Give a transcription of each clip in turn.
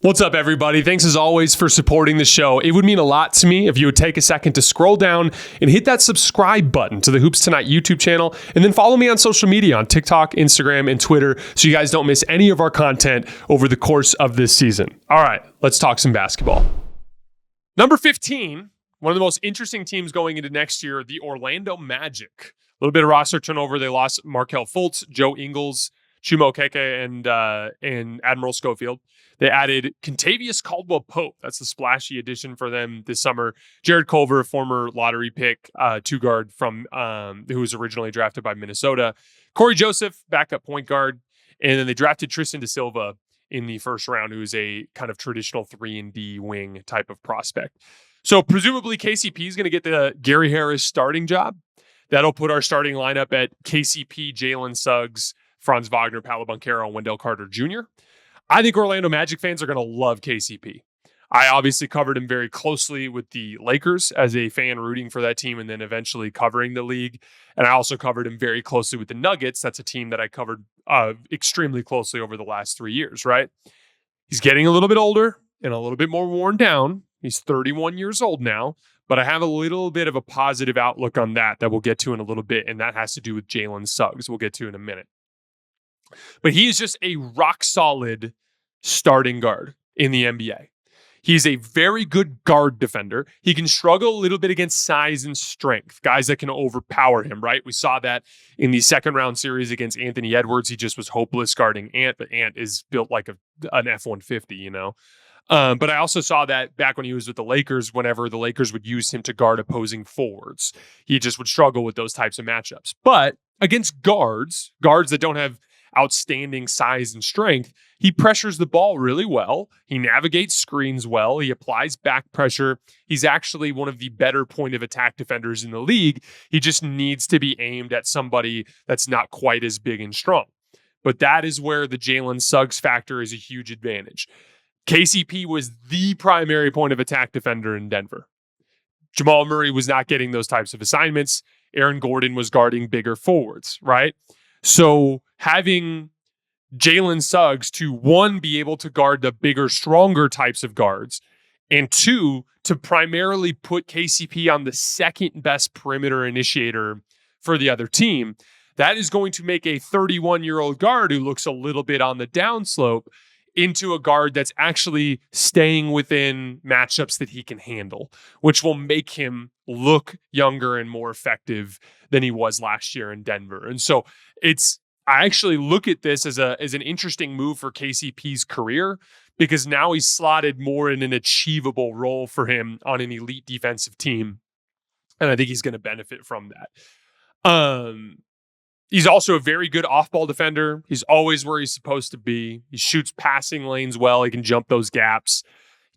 What's up, everybody? Thanks as always for supporting the show. It would mean a lot to me if you would take a second to scroll down and hit that subscribe button to the Hoops Tonight YouTube channel, and then follow me on social media on TikTok, Instagram, and Twitter so you guys don't miss any of our content over the course of this season. All right, let's talk some basketball. Number 15, one of the most interesting teams going into next year, the Orlando Magic. A little bit of roster turnover. They lost Markelle Fultz, Joe Ingles, Chuma Okeke, and Admiral Schofield. They added Kentavious Caldwell-Pope. That's the splashy addition for them this summer. Jared Culver, a former lottery pick, two guard from who was originally drafted by Minnesota. Corey Joseph, backup point guard. And then they drafted Tristan da Silva in the first round, who is a kind of traditional 3-and-D wing type of prospect. So presumably KCP is going to get the Gary Harris starting job. That'll put our starting lineup at KCP, Jalen Suggs, Franz Wagner, Paolo Banchero, and Wendell Carter Jr. I think Orlando Magic fans are going to love KCP. I obviously covered him very closely with the Lakers as a fan rooting for that team and then eventually covering the league. And I also covered him very closely with the Nuggets. That's a team that I covered extremely closely over the last 3 years, right? He's getting a little bit older and a little bit more worn down. He's 31 years old now, but I have a little bit of a positive outlook on that we'll get to in a little bit, and that has to do with Jalen Suggs. We'll get to in a minute. But he is just a rock-solid starting guard in the NBA. He's a very good guard defender. He can struggle a little bit against size and strength, guys that can overpower him, right? We saw that in the second-round series against Anthony Edwards. He just was hopeless guarding Ant, but Ant is built like an F-150, you know? But I also saw that back when he was with the Lakers, whenever the Lakers would use him to guard opposing forwards. He just would struggle with those types of matchups. But against guards that don't have outstanding size and strength, he pressures the ball really well. He navigates screens well. He applies back pressure. He's actually one of the better point of attack defenders in the league. He just needs to be aimed at somebody that's not quite as big and strong. But that is where the Jalen Suggs factor is a huge advantage. KCP was the primary point of attack defender in Denver. Jamal Murray was not getting those types of assignments. Aaron Gordon was guarding bigger forwards, right? So having Jalen Suggs to, one, be able to guard the bigger, stronger types of guards, and two, to primarily put KCP on the second best perimeter initiator for the other team, that is going to make a 31-year-old guard who looks a little bit on the downslope into a guard that's actually staying within matchups that he can handle, which will make him look younger and more effective than he was last year in Denver. And so I actually look at this as an interesting move for KCP's career, because now he's slotted more in an achievable role for him on an elite defensive team. And I think he's going to benefit from that. He's also a very good off-ball defender. He's always where he's supposed to be. He shoots passing lanes well. He can jump those gaps.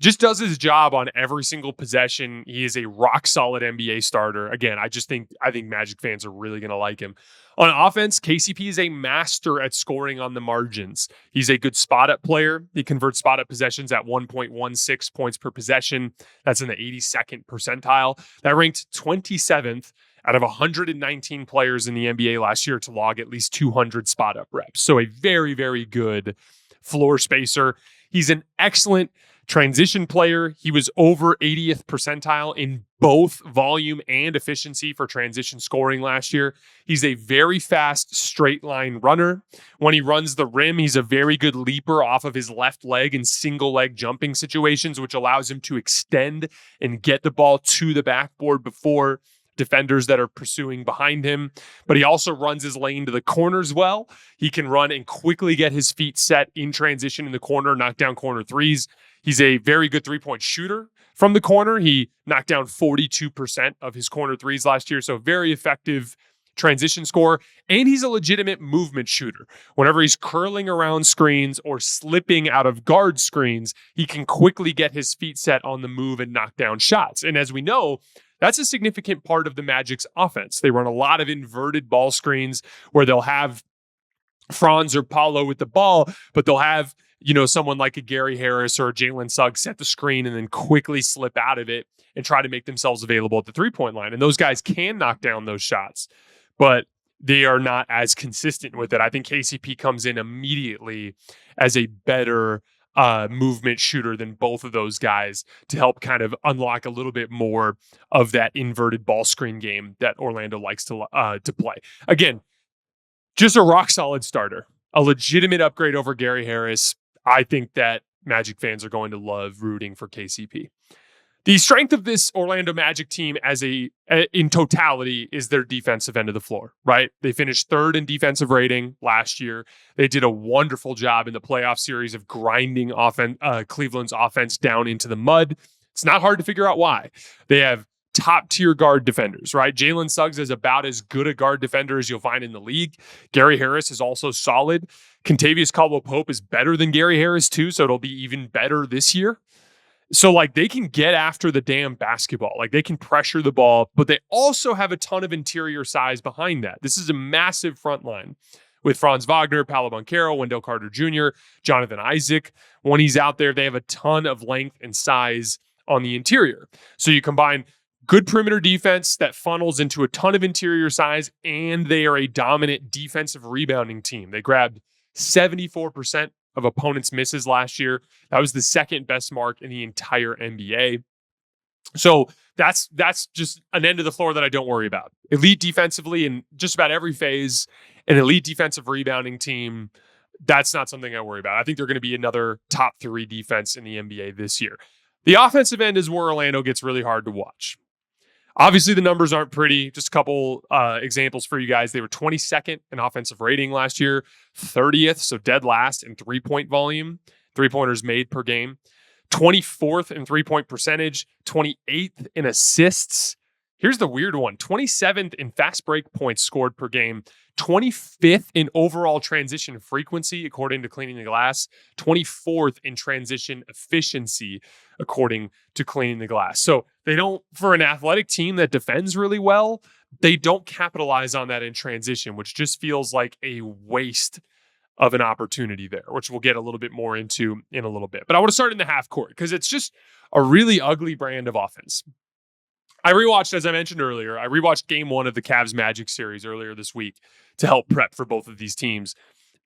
Just does his job on every single possession. He is a rock-solid NBA starter. Again, I think Magic fans are really going to like him. On offense, KCP is a master at scoring on the margins. He's a good spot-up player. He converts spot-up possessions at 1.16 points per possession. That's in the 82nd percentile. That ranked 27th out of 119 players in the NBA last year to log at least 200 spot-up reps. So a very, very good floor spacer. He's an excellent transition player. He was over 80th percentile in both volume and efficiency for transition scoring last year. He's a very fast straight line runner. When he runs the rim, he's a very good leaper off of his left leg in single leg jumping situations, which allows him to extend and get the ball to the backboard before defenders that are pursuing behind him. But he also runs his lane to the corners well. He can run and quickly get his feet set in transition in the corner, knock down corner threes. He's a very good three-point shooter from the corner. He knocked down 42% of his corner threes last year, so very effective transition scorer. And he's a legitimate movement shooter. Whenever he's curling around screens or slipping out of guard screens, he can quickly get his feet set on the move and knock down shots. And as we know, that's a significant part of the Magic's offense. They run a lot of inverted ball screens where they'll have Franz or Paolo with the ball, but they'll have, someone like a Gary Harris or a Jalen Suggs set the screen and then quickly slip out of it and try to make themselves available at the three-point line. And those guys can knock down those shots, but they are not as consistent with it. I think KCP comes in immediately as a better movement shooter than both of those guys to help kind of unlock a little bit more of that inverted ball screen game that Orlando likes to play. Again, just a rock solid starter, a legitimate upgrade over Gary Harris. I think that Magic fans are going to love rooting for KCP. The strength of this Orlando Magic team in totality is their defensive end of the floor, right? They finished third in defensive rating last year. They did a wonderful job in the playoff series of grinding Cleveland's offense down into the mud. It's not hard to figure out why. They have top-tier guard defenders, right? Jalen Suggs is about as good a guard defender as you'll find in the league. Gary Harris is also solid. Kentavious Caldwell-Pope is better than Gary Harris too, so it'll be even better this year. So, they can get after the damn basketball. They can pressure the ball, but they also have a ton of interior size behind that. This is a massive front line with Franz Wagner, Paolo Banchero, Wendell Carter Jr., Jonathan Isaac. When he's out there, they have a ton of length and size on the interior. So you combine good perimeter defense that funnels into a ton of interior size, and they are a dominant defensive rebounding team. They grabbed 74% of opponents' misses last year. That was the second best mark in the entire NBA. So that's just an end of the floor that I don't worry about. Elite defensively in just about every phase, an elite defensive rebounding team. That's not something I worry about. I think they're going to be another top 3 defense in the NBA this year. The offensive end is where Orlando gets really hard to watch. Obviously, the numbers aren't pretty. Just a couple examples for you guys. They were 22nd in offensive rating last year, 30th, so dead last in three-point volume, three-pointers made per game, 24th in three-point percentage, 28th in assists. Here's the weird one, 27th in fast break points scored per game, 25th in overall transition frequency, according to Cleaning the Glass, 24th in transition efficiency, according to Cleaning the Glass. So they don't, for an athletic team that defends really well, they don't capitalize on that in transition, which just feels like a waste of an opportunity there, which we'll get a little bit more into in a little bit. But I want to start in the half court because it's just a really ugly brand of offense. I rewatched, as I mentioned earlier, game 1 of the Cavs Magic series earlier this week to help prep for both of these teams.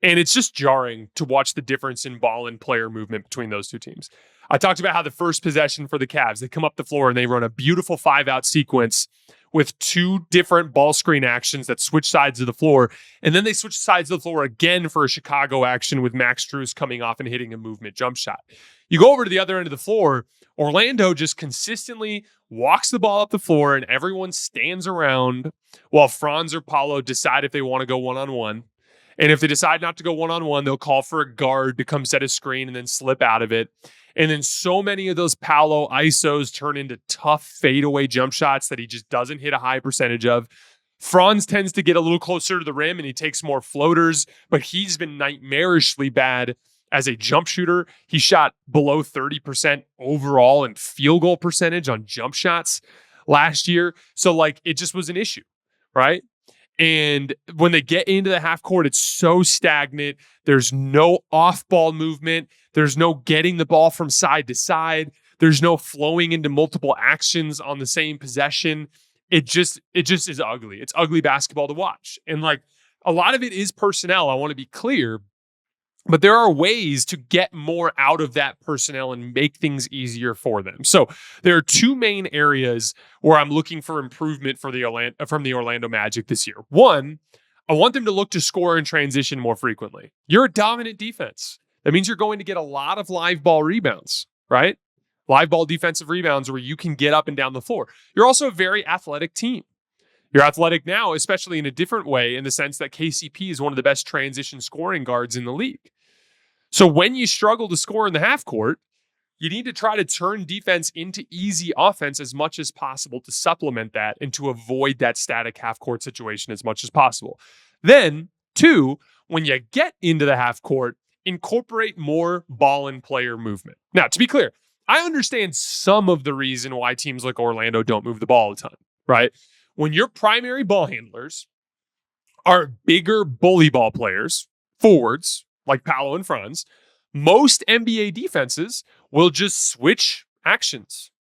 And it's just jarring to watch the difference in ball and player movement between those two teams. I talked about how the first possession for the Cavs, they come up the floor and they run a beautiful 5-out sequence with 2 different ball screen actions that switch sides of the floor. And then they switch sides of the floor again for a Chicago action with Max Strus coming off and hitting a movement jump shot. You go over to the other end of the floor, Orlando just consistently walks the ball up the floor and everyone stands around while Franz or Paolo decide if they want to go one-on-one. And if they decide not to go one-on-one, they'll call for a guard to come set a screen and then slip out of it. And then so many of those Paolo ISOs turn into tough fadeaway jump shots that he just doesn't hit a high percentage of. Franz tends to get a little closer to the rim and he takes more floaters, but he's been nightmarishly bad as a jump shooter. He shot below 30% overall in field goal percentage on jump shots last year. So it just was an issue, right? And when they get into the half court, it's so stagnant. There's no off-ball movement. There's no getting the ball from side to side. There's no flowing into multiple actions on the same possession. It just is ugly. It's ugly basketball to watch. And a lot of it is personnel. I want to be clear, but there are ways to get more out of that personnel and make things easier for them. So there are 2 main areas where I'm looking for improvement from the Orlando Magic this year. One, I want them to look to score in transition more frequently. You're a dominant defense. That means you're going to get a lot of live ball rebounds, right? Live ball defensive rebounds where you can get up and down the floor. You're also a very athletic team. You're athletic now, especially in a different way, in the sense that KCP is one of the best transition scoring guards in the league. So when you struggle to score in the half court, you need to try to turn defense into easy offense as much as possible to supplement that and to avoid that static half court situation as much as possible. Then, 2, when you get into the half court, incorporate more ball and player movement. Now, to be clear, I understand some of the reason why teams like Orlando don't move the ball a ton, right? When your primary ball handlers are bigger bully ball players, forwards, like Paolo and Franz, most NBA defenses will just switch actions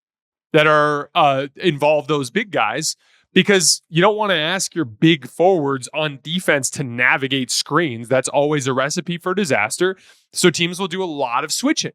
that are involve those big guys because you don't want to ask your big forwards on defense to navigate screens. That's always a recipe for disaster. So teams will do a lot of switching.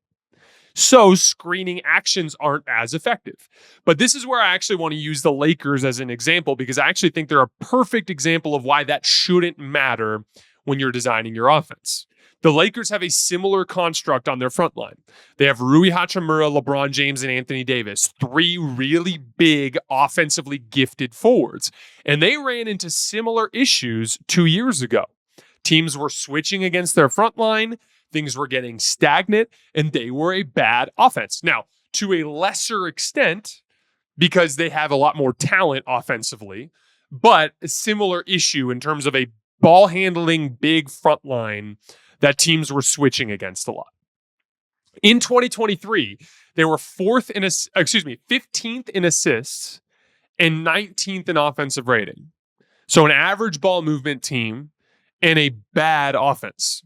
So screening actions aren't as effective. But this is where I actually want to use the Lakers as an example, because I actually think they're a perfect example of why that shouldn't matter when you're designing your offense. The Lakers have a similar construct on their front line. They have Rui Hachimura, LeBron James, and Anthony Davis, 3 really big offensively gifted forwards. And they ran into similar issues 2 years ago. Teams were switching against their front line, things were getting stagnant, and they were a bad offense. Now, to a lesser extent, because they have a lot more talent offensively, but a similar issue in terms of a ball handling big front line that teams were switching against a lot. In 2023, they were 15th in assists and 19th in offensive rating. So an average ball movement team and a bad offense.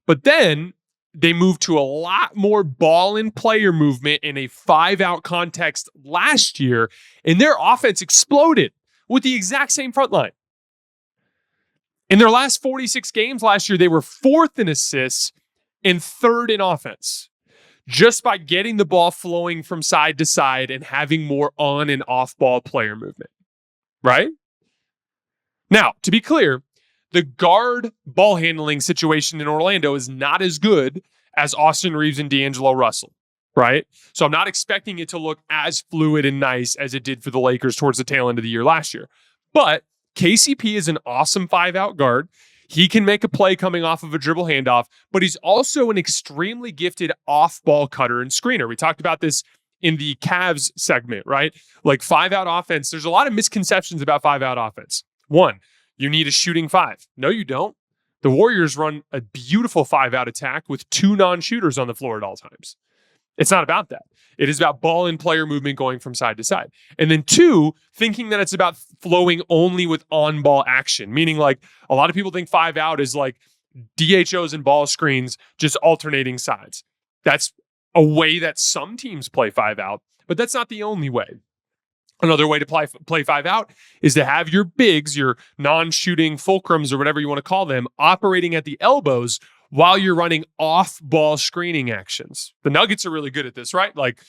But then they moved to a lot more ball and player movement in a 5-out context last year, and their offense exploded with the exact same front line. In their last 46 games last year, they were 4th in assists and 3rd in offense, just by getting the ball flowing from side to side and having more on and off ball player movement, right? Now, to be clear, the guard ball handling situation in Orlando is not as good as Austin Reeves and D'Angelo Russell, right? So I'm not expecting it to look as fluid and nice as it did for the Lakers towards the tail end of the year last year. But KCP is an awesome 5-out guard. He can make a play coming off of a dribble handoff, but he's also an extremely gifted off-ball cutter and screener. We talked about this in the Cavs segment, right? Like 5-out offense, there's a lot of misconceptions about 5-out offense. One, you need a shooting 5. No, you don't. The Warriors run a beautiful 5-out attack with 2 non-shooters on the floor at all times. It's not about that. It is about ball and player movement going from side to side. And then 2, thinking that it's about flowing only with on-ball action, meaning like a lot of people think 5-out is like DHOs and ball screens just alternating sides. That's a way that some teams play 5-out, but that's not the only way. Another way to play 5-out is to have your bigs, your non-shooting fulcrums or whatever you want to call them, operating at the elbows while you're running off-ball screening actions. The Nuggets are really good at this, right? Like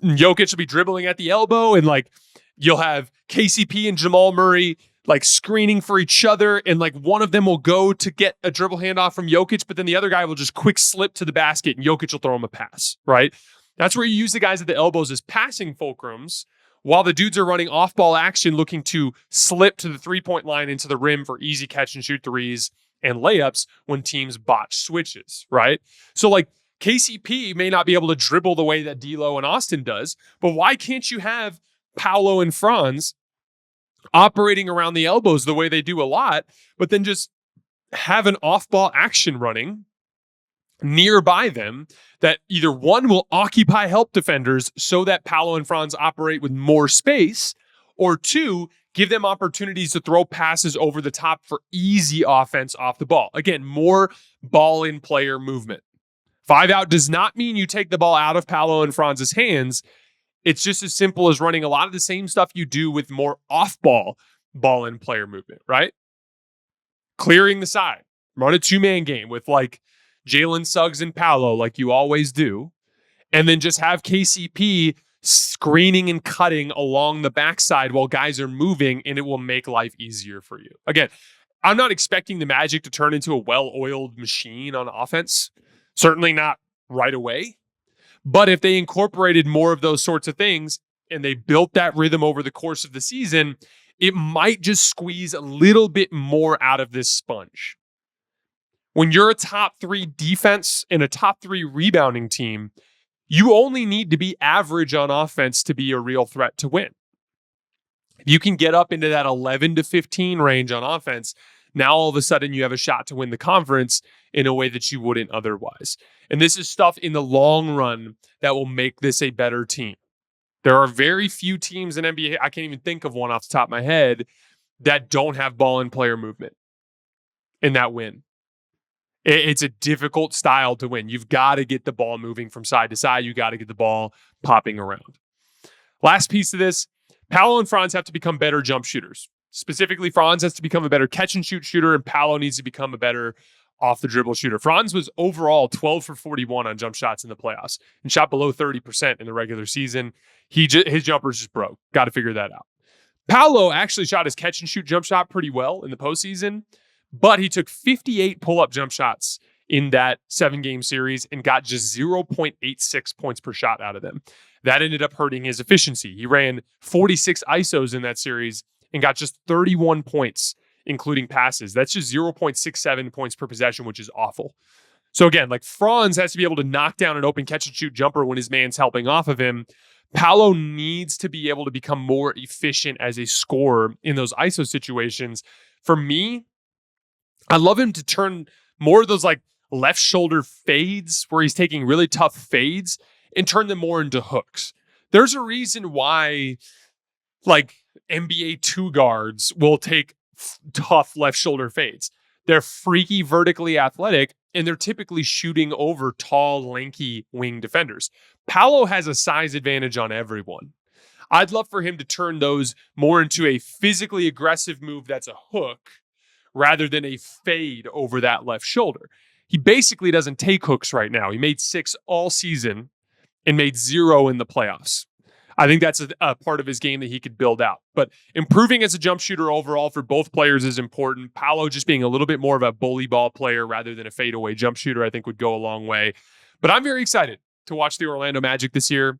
Jokic will be dribbling at the elbow, and like you'll have KCP and Jamal Murray like screening for each other, and like one of them will go to get a dribble handoff from Jokic, but then the other guy will just quick slip to the basket and Jokic will throw him a pass, right? That's where you use the guys at the elbows as passing fulcrums, while the dudes are running off-ball action looking to slip to the three-point line into the rim for easy catch-and-shoot threes and layups when teams botch switches, right? So like KCP may not be able to dribble the way that D'Lo and Austin does, but why can't you have Paolo and Franz operating around the elbows the way they do a lot, but then just have an off-ball action running nearby them that either one will occupy help defenders so that Paolo and Franz operate with more space, or 2, give them opportunities to throw passes over the top for easy offense off the ball. Again, more ball in player movement. 5-out does not mean you take the ball out of Paolo and Franz's hands. It's just as simple as running a lot of the same stuff you do with more off-ball ball in player movement, right? Clearing the side. Run a 2-man game with like Jalen Suggs and Paolo like you always do. And then just have KCP screening and cutting along the backside while guys are moving, and it will make life easier for you. Again, I'm not expecting the Magic to turn into a well-oiled machine on offense. Certainly not right away. But if they incorporated more of those sorts of things and they built that rhythm over the course of the season, it might just squeeze a little bit more out of this sponge. When you're a top 3 defense and a top 3 rebounding team, you only need to be average on offense to be a real threat to win. If you can get up into that 11 to 15 range on offense, now all of a sudden you have a shot to win the conference in a way that you wouldn't otherwise. And this is stuff in the long run that will make this a better team. There are very few teams in NBA, I can't even think of one off the top of my head, that don't have ball and player movement in that win. It's a difficult style to win. You've got to get the ball moving from side to side. You got to get the ball popping around. Last piece of this, Paolo and Franz have to become better jump shooters. Specifically, Franz has to become a better catch and shoot shooter, and Paolo needs to become a better off the dribble shooter. Franz was overall 12 for 41 on jump shots in the playoffs and shot below 30% in the regular season. His jumpers just broke. Got to figure that out. Paolo actually shot his catch and shoot jump shot pretty well in the postseason, but he took 58 pull-up jump shots in that 7-game series and got just 0.86 points per shot out of them. That ended up hurting his efficiency. He ran 46 ISOs in that series and got just 31 points, including passes. That's just 0.67 points per possession, which is awful. So again, like Franz has to be able to knock down an open catch and shoot jumper when his man's helping off of him. Paolo needs to be able to become more efficient as a scorer in those ISO situations. For me, I love him to turn more of those like left shoulder fades where he's taking really tough fades and turn them more into hooks. There's a reason why like NBA 2 guards will take tough left shoulder fades. They're freaky vertically athletic, and they're typically shooting over tall, lanky wing defenders. Paolo has a size advantage on everyone. I'd love for him to turn those more into a physically aggressive move that's a hook rather than a fade over that left shoulder. He basically doesn't take hooks right now. He made 6 all season and made 0 in the playoffs. I think that's a part of his game that he could build out. But improving as a jump shooter overall for both players is important. Paolo just being a little bit more of a bully ball player rather than a fadeaway jump shooter, I think would go a long way. But I'm very excited to watch the Orlando Magic this year.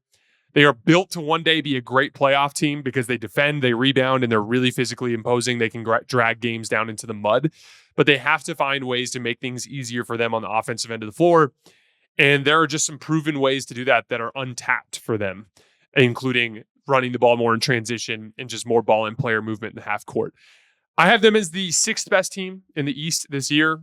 They are built to one day be a great playoff team because they defend, they rebound, and they're really physically imposing. They can drag games down into the mud. But they have to find ways to make things easier for them on the offensive end of the floor. And there are just some proven ways to do that are untapped for them, including running the ball more in transition and just more ball and player movement in the half court. I have them as the 6th best team in the East this year.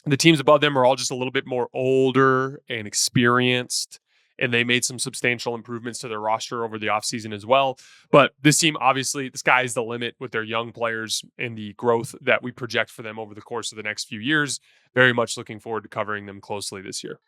The teams above them are all just a little bit more older and experienced, and they made some substantial improvements to their roster over the offseason as well. But this team, obviously, the sky is the limit with their young players and the growth that we project for them over the course of the next few years. Very much looking forward to covering them closely this year.